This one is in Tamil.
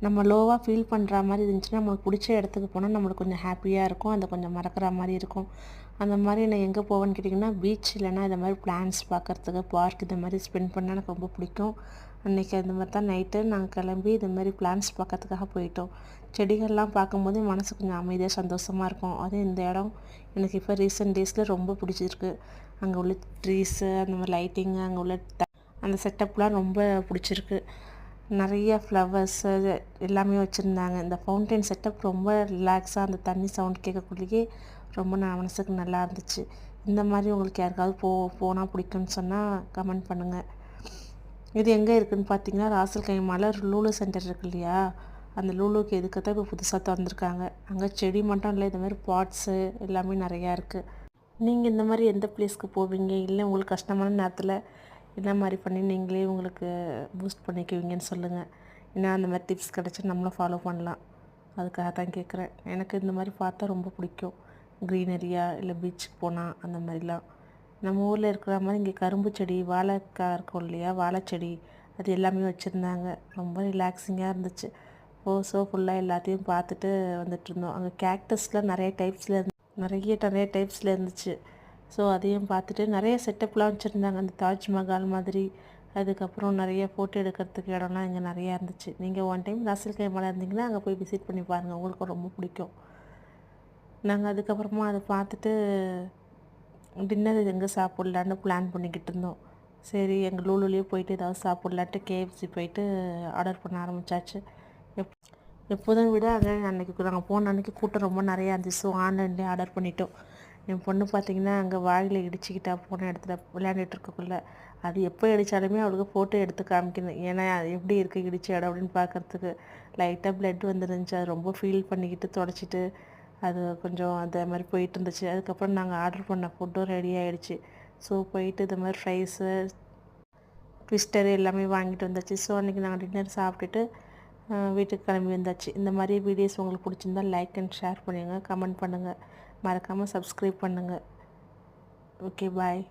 நம்ம லோவாக ஃபீல் பண்ணுற மாதிரி இருந்துச்சுன்னா நம்மளுக்கு பிடிச்ச இடத்துக்கு போனால் நம்மளுக்கு கொஞ்சம் ஹாப்பியாக இருக்கும், அதை கொஞ்சம் மறக்கிற மாதிரி இருக்கும். அந்த மாதிரி நான் எங்கே போவேன்னு கேட்டிங்கன்னா பீச் இல்லைன்னா இந்த மாதிரி பிளான்ஸ் பார்க்குறதுக்கு பார்க் இந்த மாதிரி ஸ்பெண்ட் பண்ணால் எனக்கு ரொம்ப பிடிக்கும். அன்றைக்கி அந்த மாதிரி தான் நைட்டு நாங்கள் கிளம்பி இந்த மாதிரி பிளான்ஸ் பார்க்கறதுக்காக போயிட்டோம். செடிகள்லாம் பார்க்கும்போது மனசு கொஞ்சம் அமைதியாக சந்தோஷமாக இருக்கும். அதுவும் இந்த இடம் எனக்கு இப்போ ரீசெண்ட் டேஸில் ரொம்ப பிடிச்சிருக்கு. அங்கே உள்ள ட்ரீஸு அந்த மாதிரி லைட்டிங்கு அங்கே உள்ள அந்த செட்டப்லாம் ரொம்ப பிடிச்சிருக்கு. நிறைய ஃப்ளவர்ஸு எல்லாமே வச்சுருந்தாங்க. இந்த ஃபவுண்டைன் செட்டப் ரொம்ப ரிலாக்ஸாக அந்த தண்ணி சவுண்ட் கேட்கக்குள்ளேயே ரொம்ப மனசுக்கு நல்லா இருந்துச்சு. இந்த மாதிரி உங்களுக்கு யாருக்காவது போனால் பிடிக்கும்னு சொன்னால் கமெண்ட் பண்ணுங்கள். இது எங்கே இருக்குதுன்னு பார்த்தீங்கன்னா ராசல் கைமால லூலு சென்டர் இருக்கு இல்லையா, அந்த லூலுக்கு எதுக்கு தான் இப்போ புதுசாக திறந்துருக்காங்க. அங்கே செடி மட்டும் இல்லை, இந்த மாதிரி பாட்ஸு எல்லாமே நிறையா இருக்குது. நீங்கள் இந்த மாதிரி எந்த பிளேஸ்க்கு போவீங்க, இல்லை உங்களுக்கு கஷ்டமான நேரத்தில் என்ன மாதிரி பண்ணி நீங்களே உங்களுக்கு பூஸ்ட் பண்ணிக்குவீங்கன்னு சொல்லுங்கள். ஏன்னா அந்த மாதிரி டிப்ஸ் கிடச்சா நம்மளும் ஃபாலோ பண்ணலாம். அதுக்காக தான் கேட்குறேன். எனக்கு இந்த மாதிரி பார்த்தா ரொம்ப பிடிக்கும். க்ரீனரியாக இல்லை பீச்சுக்கு போனால் அந்த மாதிரிலாம். நம்ம ஊரில் இருக்கிற மாதிரி இங்கே கரும்பு செடி வாழைக்காய் இருக்கும் இல்லையா, வாழைச்செடி அது எல்லாமே வச்சுருந்தாங்க. ரொம்ப ரிலாக்ஸிங்காக இருந்துச்சு. ஃபுல்லாக எல்லாத்தையும் பார்த்துட்டு வந்துட்டுருந்தோம். அங்கே கேக்டஸில் நிறைய டைப்ஸில் இருந்துச்சு. ஸோ அதையும் பார்த்துட்டு நிறைய செட்டப்லாம் வச்சுருந்தாங்க. அந்த தாஜ்மஹால் மாதிரி. அதுக்கப்புறம் நிறைய ஃபோட்டோ எடுக்கிறதுக்கு இடம்லாம் இங்கே நிறையா இருந்துச்சு. நீங்கள் ஒன் டைம் ராசல் கைமால இருந்தீங்கன்னா அங்கே போய் விசிட் பண்ணி பாருங்கள், உங்களுக்கு ரொம்ப பிடிக்கும். நாங்கள் அதுக்கப்புறமா அதை பார்த்துட்டு டின்னர் எங்கே சாப்பிட்லான்னு பிளான் பண்ணிக்கிட்டு இருந்தோம். சரி எங்கள் லூலுலேயே போயிட்டு ஏதாவது சாப்பிட்லான்ட்டு கேஎஃப்சி போயிட்டு ஆர்டர் பண்ண ஆரம்பித்தாச்சு. எப்போதும் விட அன்றைக்கி நாங்கள் போன அன்றைக்கி கூட்டம் ரொம்ப நிறையா இருந்துச்சு. ஸோ ஆன்லைன்லேயே ஆர்டர் பண்ணிட்டோம். என் பொண்ணு பார்த்திங்கன்னா அங்கே வாயில் இடிச்சிக்கிட்டா போன இடத்துல விளையாண்டுட்டு இருக்கக்குள்ள. அது எப்போ இடித்தாலுமே அவளுக்கு ஃபோட்டோ எடுத்து காமிக்கணும். ஏன்னா எப்படி இருக்குது இடிச்ச இடம் அப்படின்னு பார்க்குறதுக்கு. லைட்டாக பிளட் வந்துருந்துச்சு. அது ரொம்ப ஃபீல் பண்ணிக்கிட்டு தொடச்சிட்டு அது கொஞ்சம் அந்த மாதிரி போயிட்டு இருந்துச்சு. அதுக்கப்புறம் நாங்கள் ஆர்டர் பண்ண ஃபுட்டும் ரெடி ஆகிடுச்சு. ஸோ போயிட்டு இந்த மாதிரி ஃப்ரைஸு ட்விஸ்டரு எல்லாமே வாங்கிட்டு வந்தாச்சு. ஸோ அன்றைக்கி நாங்கள் டின்னர் சாப்பிட்டுட்டு வீட்டுக்கு கிளம்பி வந்தாச்சு. இந்த மாதிரி வீடியோஸ் உங்களுக்கு பிடிச்சிருந்தால் லைக் அண்ட் ஷேர் பண்ணுங்கள், கமெண்ட் பண்ணுங்கள், மறக்காமல் சப்ஸ்கிரைப் பண்ணுங்கள். ஓகே, பாய்.